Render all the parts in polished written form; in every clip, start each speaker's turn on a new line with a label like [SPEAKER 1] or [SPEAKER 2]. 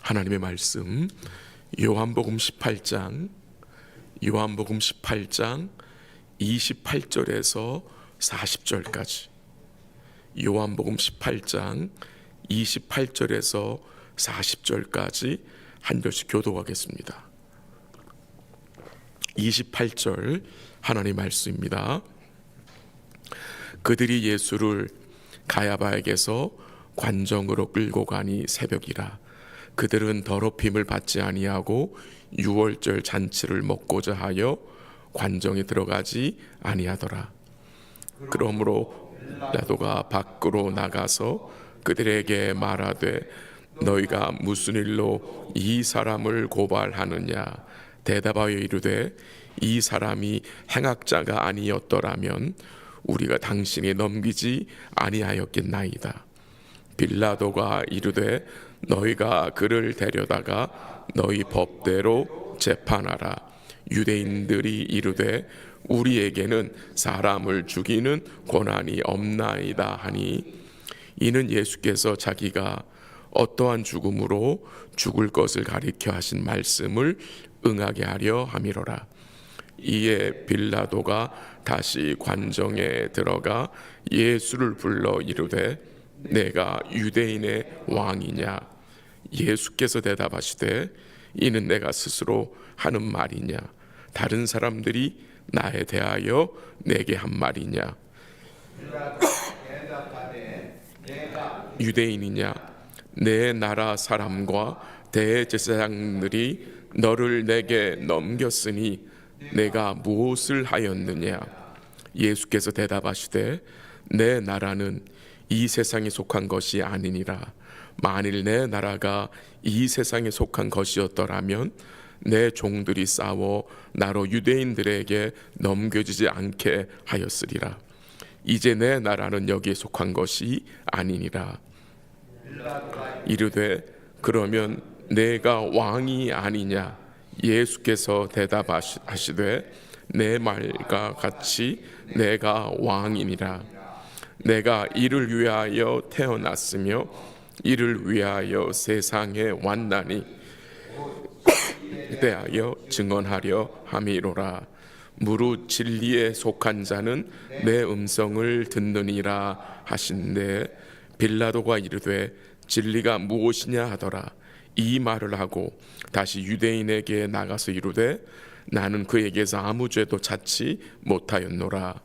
[SPEAKER 1] 하나님의 말씀 요한복음 18장 28절에서 40절까지 요한복음 18장 28절에서 40절까지 한 절씩 교독하겠습니다. 28절 하나님의 말씀입니다. 그들이 예수를 가야바에게서 관정으로 끌고 가니 새벽이라. 그들은 더럽힘을 받지 아니하고 유월절 잔치를 먹고자 하여 관정에 들어가지 아니하더라. 그러므로 빌라도가 밖으로 나가서 그들에게 말하되 너희가 무슨 일로 이 사람을 고발하느냐. 대답하여 이르되 이 사람이 행악자가 아니었더라면 우리가 당신에 넘기지 아니하였겠나이다. 빌라도가 이르되 너희가 그를 데려다가 너희 법대로 재판하라. 유대인들이 이르되 우리에게는 사람을 죽이는 권한이 없나이다 하니 이는 예수께서 자기가 어떠한 죽음으로 죽을 것을 가리켜 하신 말씀을 응하게 하려 함이로라. 이에 빌라도가 다시 관정에 들어가 예수를 불러 이르되 내가 유대인의 왕이냐. 예수께서 대답하시되 이는 내가 스스로 하는 말이냐. 다른 사람들이 나에 대하여 내게 한 말이냐. 유대인이냐. 내 나라 사람과 대제사장들이 너를 내게 넘겼으니 내가 무엇을 하였느냐. 예수께서 대답하시되 내 나라는 이 세상에 속한 것이 아니니라. 만일 내 나라가 이 세상에 속한 것이었더라면 내 종들이 싸워 나로 유대인들에게 넘겨지지 않게 하였으리라. 이제 내 나라는 여기에 속한 것이 아니니라. 이르되 그러면 내가 왕이 아니냐. 예수께서 대답하시되 내 말과 같이 내가 왕이니라. 내가 이를 위하여 태어났으며 이를 위하여 세상에 왔나니 대하여 증언하려 함이로라. 무릇 진리에 속한 자는 내 음성을 듣느니라 하신대 빌라도가 이르되 진리가 무엇이냐 하더라. 이 말을 하고 다시 유대인에게 나가서 이르되 나는 그에게서 아무 죄도 찾지 못하였노라.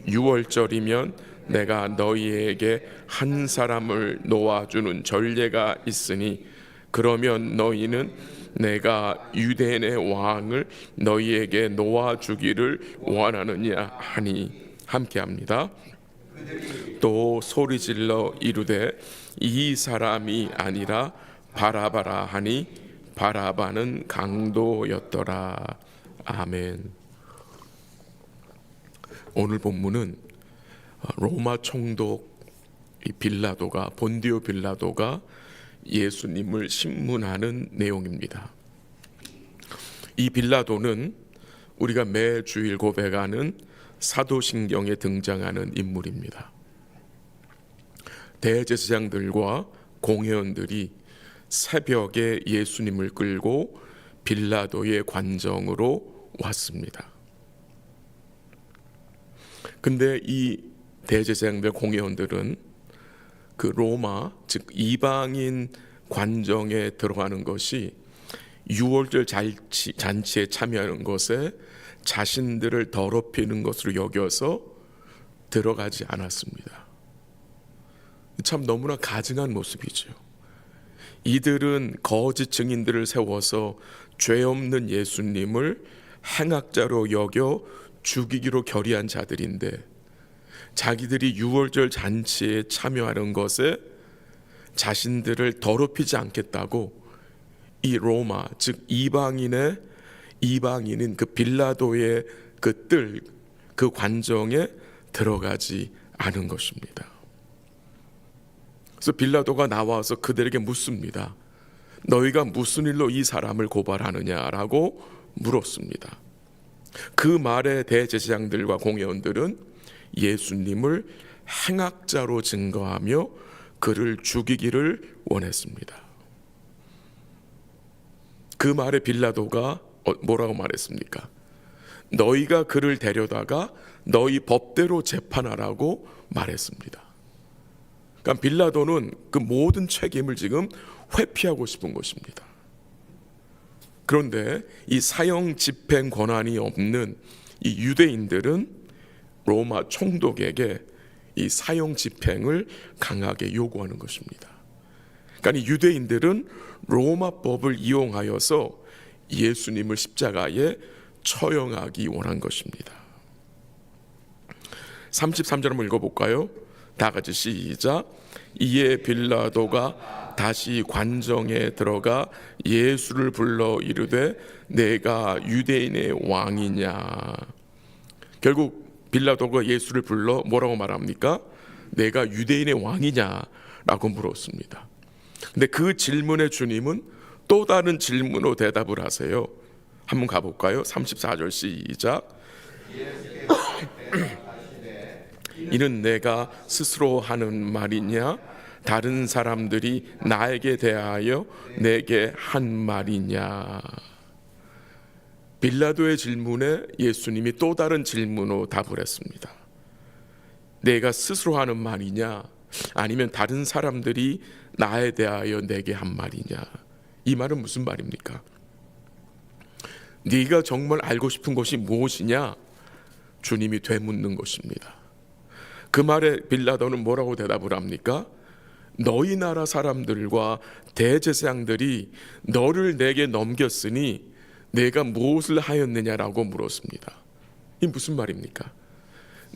[SPEAKER 1] 유월절이면 내가 너희에게 한 사람을 놓아주는 전례가 있으니 그러면 너희는 내가 유대인의 왕을 너희에게 놓아주기를 원하느냐 하니 함께합니다. 또 소리질러 이르되 이 사람이 아니라 바라바라 하니 바라바는 강도였더라. 아멘. 오늘 본문은 로마 총독 빌라도가 본디오 빌라도가 예수님을 신문하는 내용입니다. 이 빌라도는 우리가 매 주일 고백하는 사도신경에 등장하는 인물입니다. 대제사장들과 공회원들이 새벽에 예수님을 끌고 빌라도의 관정으로 왔습니다. 근데 이 대제사장들 공회원들은 그 로마 즉 이방인 관정에 들어가는 것이 유월절 잔치에 참여하는 것에 자신들을 더럽히는 것으로 여겨서 들어가지 않았습니다. 참 너무나 가증한 모습이죠. 이들은 거짓 증인들을 세워서 죄 없는 예수님을 행악자로 여겨 죽이기로 결의한 자들인데 자기들이 유월절 잔치에 참여하는 것에 자신들을 더럽히지 않겠다고 이 로마 즉 이방인인 그 빌라도의 그 뜰, 그 관정에 들어가지 않은 것입니다. 그래서 빌라도가 나와서 그들에게 묻습니다. 너희가 무슨 일로 이 사람을 고발하느냐라고 물었습니다. 그 말에 대제사장들과 공회원들은 예수님을 행악자로 증거하며 그를 죽이기를 원했습니다. 그 말에 빌라도가 뭐라고 말했습니까? 너희가 그를 데려다가 너희 법대로 재판하라고 말했습니다. 그러니까 빌라도는 그 모든 책임을 지금 회피하고 싶은 것입니다. 그런데 이 사형 집행 권한이 없는 이 유대인들은 로마 총독에게 이 사형 집행을 강하게 요구하는 것입니다. 그러니까 이 유대인들은 로마법을 이용하여서 예수님을 십자가에 처형하기 원한 것입니다. 33절 한번 읽어볼까요? 다 같이 시작. 이에 빌라도가 다시 관정에 들어가 예수를 불러 이르되 내가 유대인의 왕이냐. 결국 빌라도가 예수를 불러 뭐라고 말합니까? 내가 유대인의 왕이냐라고 물었습니다. 근데 그 질문에 주님은 또 다른 질문으로 대답을 하세요. 한번 가볼까요? 34절 시작. 이는 내가 스스로 하는 말이냐 다른 사람들이 나에게 대하여 내게 한 말이냐. 빌라도의 질문에 예수님이 또 다른 질문으로 답을 했습니다. 내가 스스로 하는 말이냐 아니면 다른 사람들이 나에 대하여 내게 한 말이냐. 이 말은 무슨 말입니까? 네가 정말 알고 싶은 것이 무엇이냐? 주님이 되묻는 것입니다. 그 말에 빌라도는 뭐라고 대답을 합니까? 너희 나라 사람들과 대제사장들이 너를 내게 넘겼으니 내가 무엇을 하였느냐라고 물었습니다. 이 무슨 말입니까?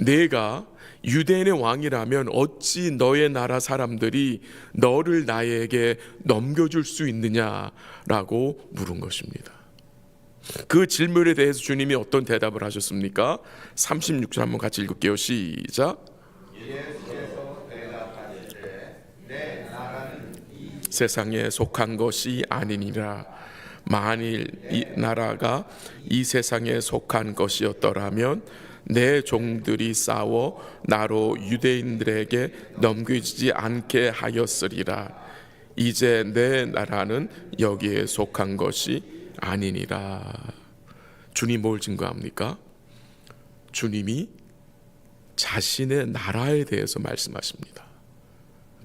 [SPEAKER 1] 내가 유대인의 왕이라면 어찌 너의 나라 사람들이 너를 나에게 넘겨줄 수 있느냐라고 물은 것입니다. 그 질문에 대해서 주님이 어떤 대답을 하셨습니까? 36절 한번 같이 읽을게요. 시작.
[SPEAKER 2] 예수께서 대답하시되 내 나라는
[SPEAKER 1] 세상에 속한 것이 아니니라. 만일 이 나라가 이 세상에 속한 것이었더라면 내 종들이 싸워 나로 유대인들에게 넘기지 않게 하였으리라. 이제 내 나라는 여기에 속한 것이 아니니라. 주님 뭘 증거합니까? 주님이 자신의 나라에 대해서 말씀하십니다.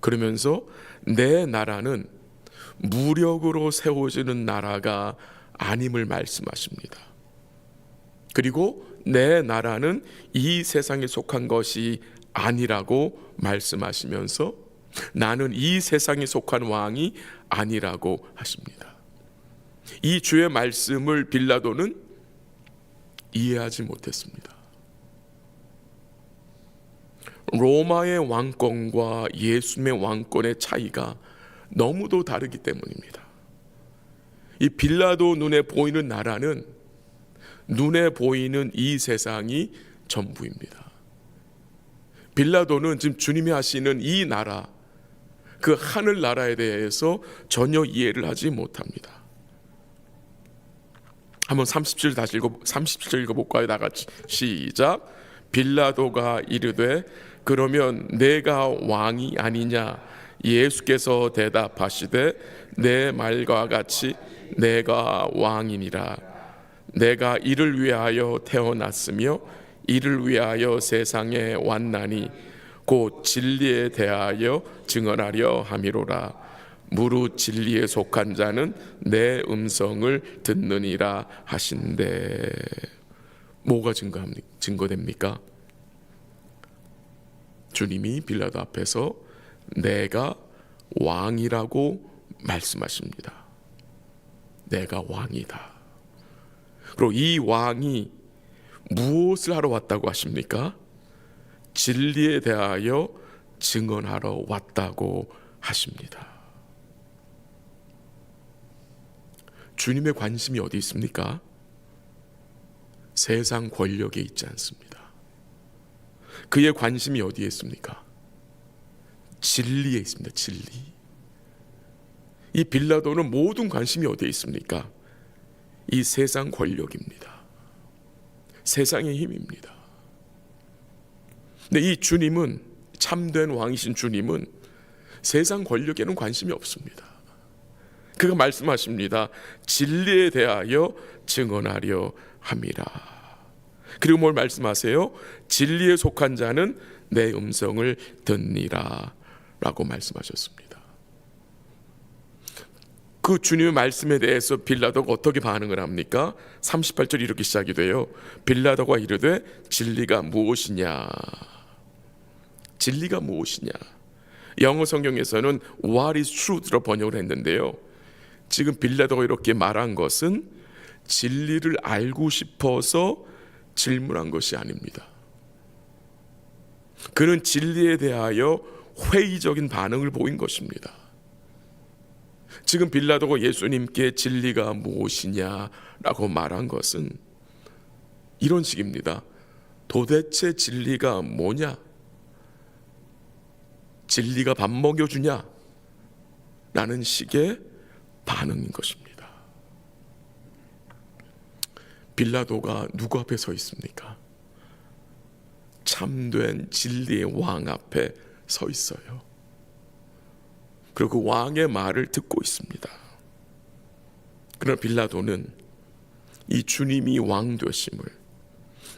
[SPEAKER 1] 그러면서 내 나라는 무력으로 세워지는 나라가 아님을 말씀하십니다. 그리고 내 나라는 이 세상에 속한 것이 아니라고 말씀하시면서 나는 이 세상에 속한 왕이 아니라고 하십니다. 이 주의 말씀을 빌라도는 이해하지 못했습니다. 로마의 왕권과 예수님의 왕권의 차이가 너무도 다르기 때문입니다. 이 빌라도 눈에 보이는 나라는 눈에 보이는 이 세상이 전부입니다. 빌라도는 지금 주님이 하시는 이 나라, 그 하늘 나라에 대해서 전혀 이해를 하지 못합니다. 한번 37절 다시 37절 읽어볼까요? 다 같이 시작. 빌라도가 이르되 그러면 내가 왕이 아니냐? 예수께서 대답하시되 내 말과 같이 내가 왕이니라. 내가 이를 위하여 태어났으며 이를 위하여 세상에 왔나니 곧 진리에 대하여 증언하려 함이로라. 무릇 진리에 속한 자는 내 음성을 듣느니라 하신대. 뭐가 증거됩니까? 주님이 빌라도 앞에서 내가 왕이라고 말씀하십니다. 내가 왕이다. 그리고 이 왕이 무엇을 하러 왔다고 하십니까? 진리에 대하여 증언하러 왔다고 하십니다. 주님의 관심이 어디 있습니까? 세상 권력에 있지 않습니다. 그의 관심이 어디에 있습니까? 진리에 있습니다. 진리. 이 빌라도는 모든 관심이 어디에 있습니까? 이 세상 권력입니다. 세상의 힘입니다. 근데 이 주님은, 참된 왕이신 주님은 세상 권력에는 관심이 없습니다. 그가 말씀하십니다. 진리에 대하여 증언하려 함이라. 그리고 뭘 말씀하세요? 진리에 속한 자는 내 음성을 듣니라 라고 말씀하셨습니다. 그 주님의 말씀에 대해서 빌라도가 어떻게 반응을 합니까? 38절 이렇게 시작이 돼요. 빌라도가 이르되 진리가 무엇이냐? 진리가 무엇이냐? 영어 성경에서는 What is truth로 번역을 했는데요, 지금 빌라도가 이렇게 말한 것은 진리를 알고 싶어서 질문한 것이 아닙니다. 그는 진리에 대하여 회의적인 반응을 보인 것입니다. 지금 빌라도가 예수님께 진리가 무엇이냐라고 말한 것은 이런 식입니다. 도대체 진리가 뭐냐? 진리가 밥 먹여주냐? 라는 식의 반응인 것입니다. 빌라도가 누구 앞에 서 있습니까? 참된 진리의 왕 앞에 서 있어요. 그리고 그 왕의 말을 듣고 있습니다. 그러나 빌라도는 이 주님이 왕 되심을,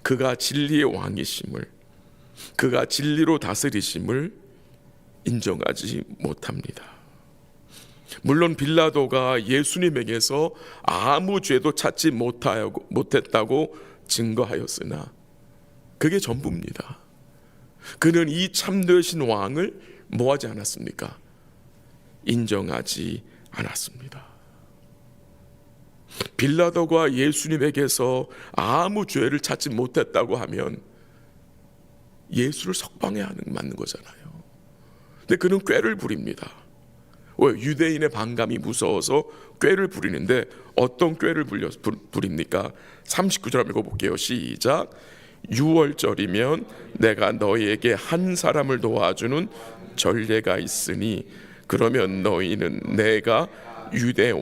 [SPEAKER 1] 그가 진리의 왕이심을, 그가 진리로 다스리심을 인정하지 못합니다. 물론 빌라도가 예수님에게서 아무 죄도 찾지 못했다고 증거하였으나 그게 전부입니다. 그는 이 참되신 왕을 뭐하지 않았습니까? 인정하지 않았습니다. 빌라도가 예수님에게서 아무 죄를 찾지 못했다고 하면 예수를 석방해야 맞는 거잖아요. 근데 그는 꾀를 부립니다. 왜? 유대인의 반감이 무서워서 꾀를 부리는데 어떤 꾀를 부립니까? 39절 한번 읽어볼게요. 시작. 6월절이면 내가 너희에게 한 사람을 도와주는 전례가 있으니 그러면 너희는 내가 유대의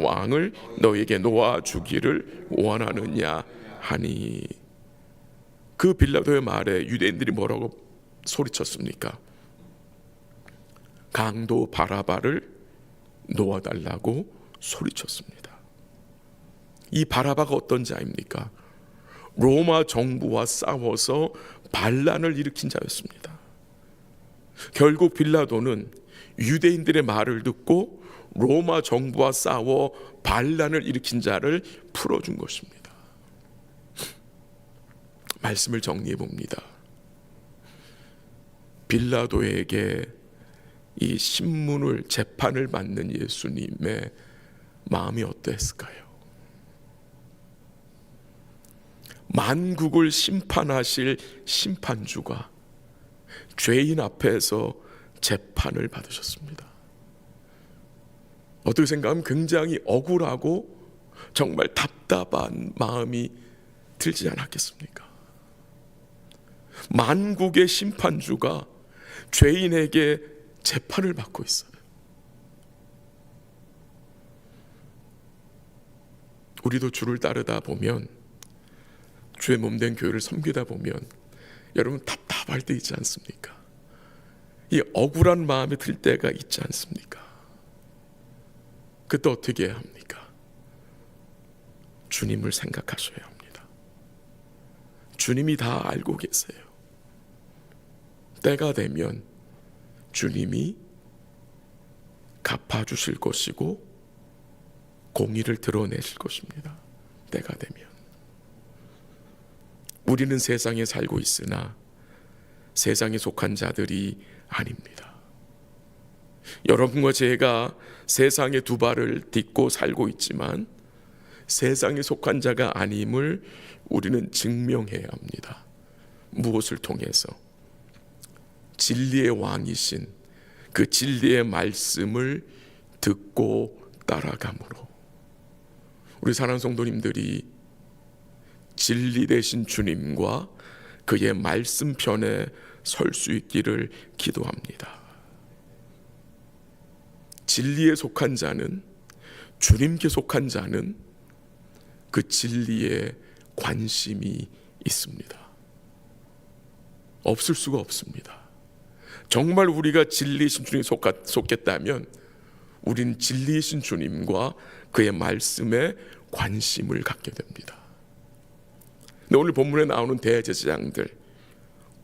[SPEAKER 1] 왕을 너희에게 놓아주기를 원하느냐 하니. 그 빌라도의 말에 유대인들이 뭐라고 소리쳤습니까? 강도 바라바를 놓아달라고 소리쳤습니다. 이 바라바가 어떤 자입니까? 로마 정부와 싸워서 반란을 일으킨 자였습니다. 결국 빌라도는 유대인들의 말을 듣고 로마 정부와 싸워 반란을 일으킨 자를 풀어준 것입니다. 말씀을 정리해 봅니다. 빌라도에게 이 신문을 재판을 받는 예수님의 마음이 어떠했을까요? 만국을 심판하실 심판주가 죄인 앞에서 재판을 받으셨습니다. 어떻게 생각하면 굉장히 억울하고 정말 답답한 마음이 들지 않았겠습니까? 만국의 심판주가 죄인에게 재판을 받고 있어요. 우리도 주를 따르다 보면, 주의 몸된 교회를 섬기다 보면 여러분 답답할 때 있지 않습니까? 이 억울한 마음이 들 때가 있지 않습니까? 그때 어떻게 해야 합니까? 주님을 생각하셔야 합니다. 주님이 다 알고 계세요. 때가 되면 주님이 갚아주실 것이고 공의를 드러내실 것입니다. 때가 되면. 우리는 세상에 살고 있으나 세상에 속한 자들이 아닙니다. 여러분과 제가 세상에 두 발을 딛고 살고 있지만 세상에 속한 자가 아님을 우리는 증명해야 합니다. 무엇을 통해서? 진리의 왕이신 그 진리의 말씀을 듣고 따라감으로. 우리 사랑하는 성도님들이 진리 되신 주님과 그의 말씀 편에 설 수 있기를 기도합니다. 진리에 속한 자는, 주님께 속한 자는 그 진리에 관심이 있습니다. 없을 수가 없습니다. 정말 우리가 진리이신 주님에 속겠다면 우리는 진리이신 주님과 그의 말씀에 관심을 갖게 됩니다. 근데 오늘 본문에 나오는 대제사장들,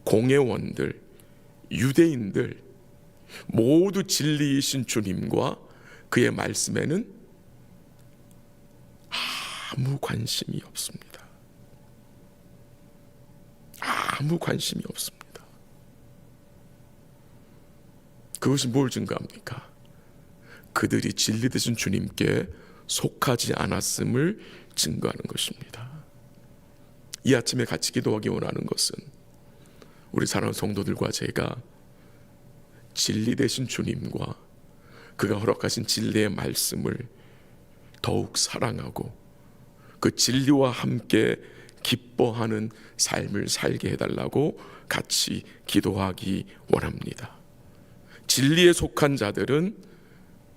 [SPEAKER 1] 공회원들, 유대인들 모두 진리이신 주님과 그의 말씀에는 아무 관심이 없습니다. 아무 관심이 없습니다. 그것이 뭘 증거합니까? 그들이 진리 되신 주님께 속하지 않았음을 증거하는 것입니다. 이 아침에 같이 기도하기 원하는 것은 우리 사랑하는 성도들과 제가 진리 되신 주님과 그가 허락하신 진리의 말씀을 더욱 사랑하고 그 진리와 함께 기뻐하는 삶을 살게 해달라고 같이 기도하기 원합니다. 진리에 속한 자들은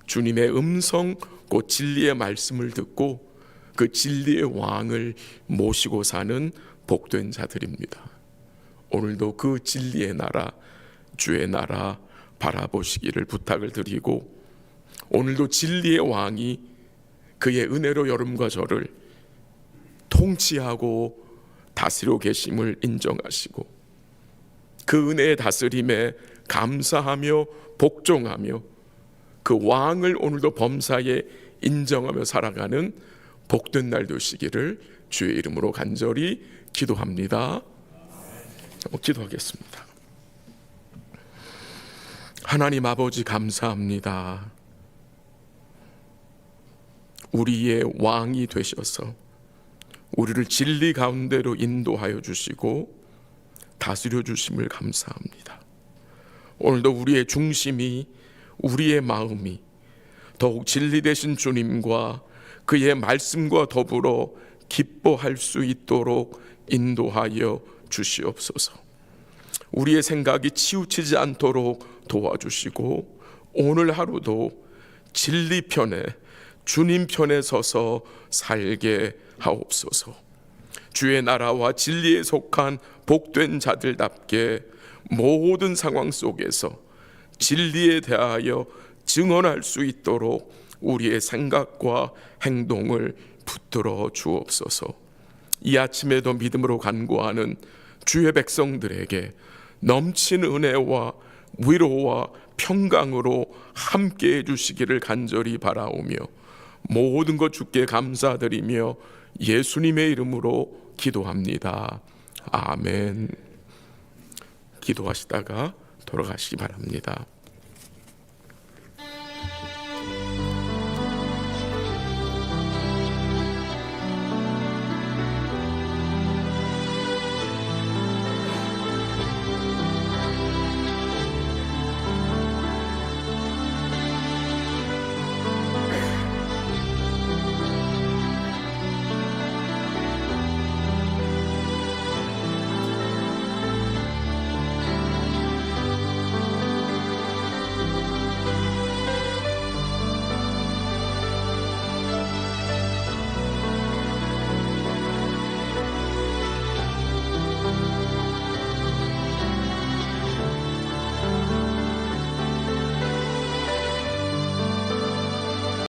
[SPEAKER 1] 주님의 음성, 그 진리의 말씀을 듣고 그 진리의 왕을 모시고 사는 복된 자들입니다. 오늘도 그 진리의 나라, 주의 나라 바라보시기를 부탁을 드리고, 오늘도 진리의 왕이 그의 은혜로 여러분과 저를 통치하고 다스리고 계심을 인정하시고 그 은혜의 다스림에 감사하며 복종하며 그 왕을 오늘도 범사에 인정하며 살아가는 복된 날 되시기를 주의 이름으로 간절히 기도합니다. 기도하겠습니다. 하나님 아버지 감사합니다. 우리의 왕이 되셔서 우리를 진리 가운데로 인도하여 주시고 다스려 주심을 감사합니다. 오늘도 우리의 중심이, 우리의 마음이 더욱 진리 되신 주님과 그의 말씀과 더불어 기뻐할 수 있도록 인도하여 주시옵소서. 우리의 생각이 치우치지 않도록 도와주시고 오늘 하루도 진리 편에, 주님 편에 서서 살게 하옵소서. 주의 나라와 진리에 속한 복된 자들답게 모든 상황 속에서 진리에 대하여 증언할 수 있도록 우리의 생각과 행동을 붙들어 주옵소서. 이 아침에도 믿음으로 간구하는 주의 백성들에게 넘치는 은혜와 위로와 평강으로 함께해 주시기를 간절히 바라오며 모든 것 주께 감사드리며 예수님의 이름으로 기도합니다. 아멘. 기도하시다가 돌아가시기 바랍니다.